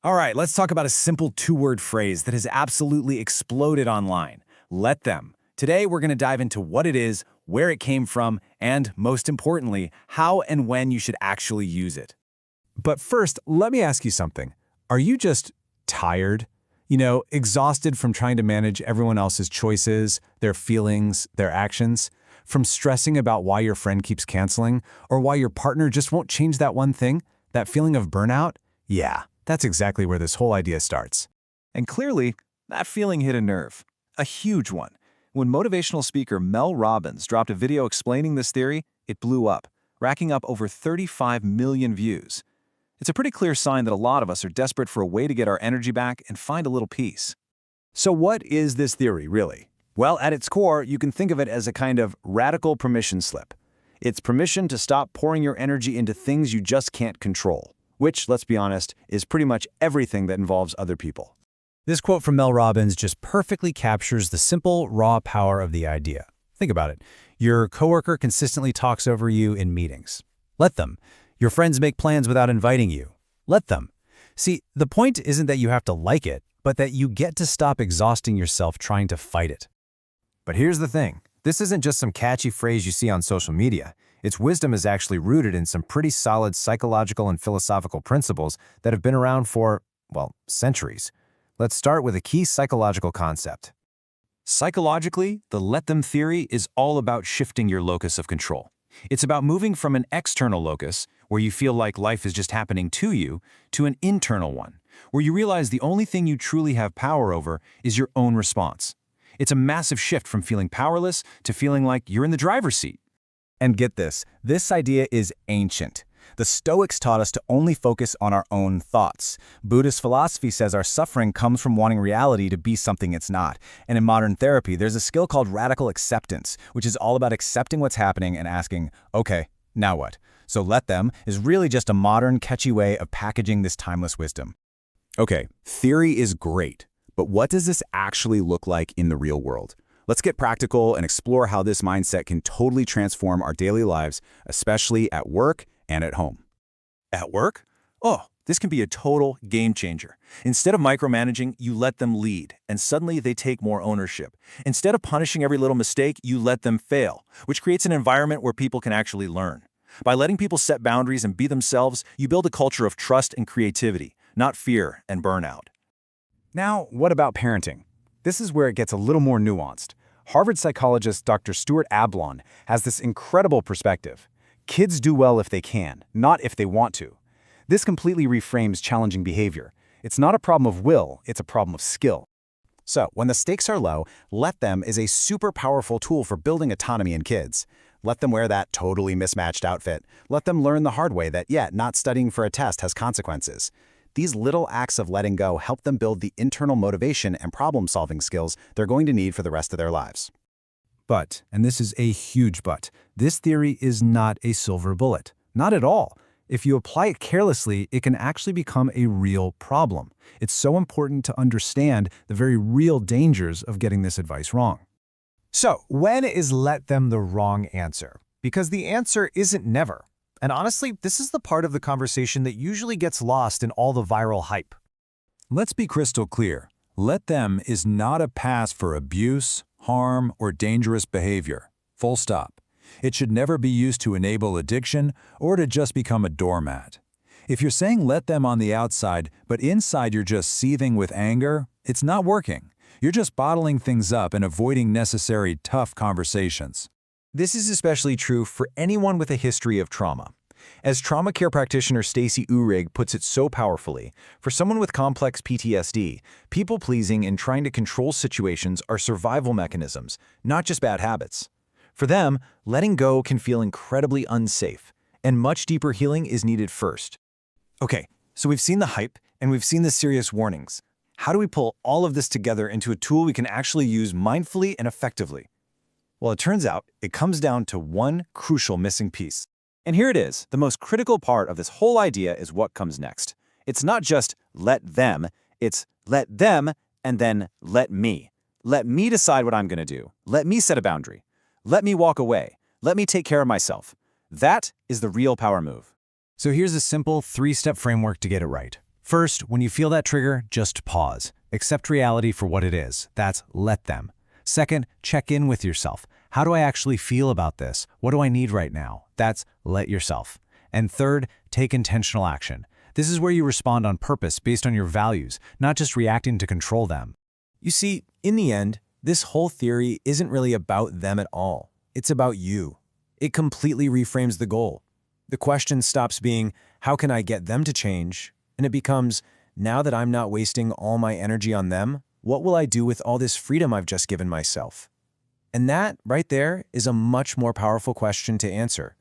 All right, let's talk about a simple two-word phrase that has absolutely exploded online. Let them. Today, we're going to dive into what it is, where it came from, and, most importantly, how and when you should actually use it. But first, let me ask you something. Are you just tired? Exhausted from trying to manage everyone else's choices, their feelings, their actions? From stressing about why your friend keeps canceling, or why your partner just won't change that one thing? That feeling of burnout? Yeah, that's exactly where this whole idea starts. And clearly, that feeling hit a nerve. A huge one. When motivational speaker Mel Robbins dropped a video explaining this theory, it blew up, racking up over 35 million views. It's a pretty clear sign that a lot of us are desperate for a way to get our energy back and find a little peace. So what is this theory, really? Well, at its core, you can think of it as a kind of radical permission slip. It's permission to stop pouring your energy into things you just can't control, which, let's be honest, is pretty much everything that involves other people. This quote from Mel Robbins just perfectly captures the simple, raw power of the idea. Think about it. Your coworker consistently talks over you in meetings. Let them. Your friends make plans without inviting you. Let them. See, the point isn't that you have to like it, but that you get to stop exhausting yourself trying to fight it. But here's the thing. This isn't just some catchy phrase you see on social media. Its wisdom is actually rooted in some pretty solid psychological and philosophical principles that have been around for, well, centuries. Let's start with a key psychological concept. Psychologically, the let them theory is all about shifting your locus of control. It's about moving from an external locus, where you feel like life is just happening to you, to an internal one, where you realize the only thing you truly have power over is your own response. It's a massive shift from feeling powerless to feeling like you're in the driver's seat. And get this idea is ancient. The Stoics taught us to only focus on our own thoughts. Buddhist philosophy says our suffering comes from wanting reality to be something it's not. And in modern therapy, there's a skill called radical acceptance, which is all about accepting what's happening and asking, okay, now what? So let them is really just a modern, catchy way of packaging this timeless wisdom. Okay, theory is great, but what does this actually look like in the real world? Let's get practical and explore how this mindset can totally transform our daily lives, especially at work and at home. At work? Oh, this can be a total game changer. Instead of micromanaging, you let them lead, and suddenly they take more ownership. Instead of punishing every little mistake, you let them fail, which creates an environment where people can actually learn. By letting people set boundaries and be themselves, you build a culture of trust and creativity, not fear and burnout. Now, what about parenting? This is where it gets a little more nuanced. Harvard psychologist Dr. Stuart Ablon has this incredible perspective. Kids do well if they can, not if they want to. This completely reframes challenging behavior. It's not a problem of will, it's a problem of skill. So, when the stakes are low, let them is a super powerful tool for building autonomy in kids. Let them wear that totally mismatched outfit. Let them learn the hard way that, not studying for a test has consequences. These little acts of letting go help them build the internal motivation and problem-solving skills they're going to need for the rest of their lives. But, and this is a huge but, this theory is not a silver bullet. Not at all. If you apply it carelessly, it can actually become a real problem. It's so important to understand the very real dangers of getting this advice wrong. So, when is let them the wrong answer? Because the answer isn't never. And honestly, this is the part of the conversation that usually gets lost in all the viral hype. Let's be crystal clear. Let them is not a pass for abuse, harm, or dangerous behavior. Full stop. It should never be used to enable addiction or to just become a doormat. If you're saying let them on the outside, but inside you're just seething with anger, it's not working. You're just bottling things up and avoiding necessary tough conversations. This is especially true for anyone with a history of trauma. As trauma care practitioner Stacey Uhrig puts it so powerfully, for someone with complex PTSD, people-pleasing and trying to control situations are survival mechanisms, not just bad habits. For them, letting go can feel incredibly unsafe, and much deeper healing is needed first. Okay, so we've seen the hype, and we've seen the serious warnings. How do we pull all of this together into a tool we can actually use mindfully and effectively? Well, it turns out it comes down to one crucial missing piece. And here it is. The most critical part of this whole idea is what comes next. It's not just let them, it's let them and then let me. Let me decide what I'm going to do. Let me set a boundary. Let me walk away. Let me take care of myself. That is the real power move. So here's a simple 3-step framework to get it right. First, when you feel that trigger, just pause. Accept reality for what it is. That's let them. Second, check in with yourself. How do I actually feel about this? What do I need right now? That's let yourself. And third, take intentional action. This is where you respond on purpose based on your values, not just reacting to control them. You see, in the end, this whole theory isn't really about them at all. It's about you. It completely reframes the goal. The question stops being, how can I get them to change? And it becomes, now that I'm not wasting all my energy on them, what will I do with all this freedom I've just given myself? And that, right there, is a much more powerful question to answer.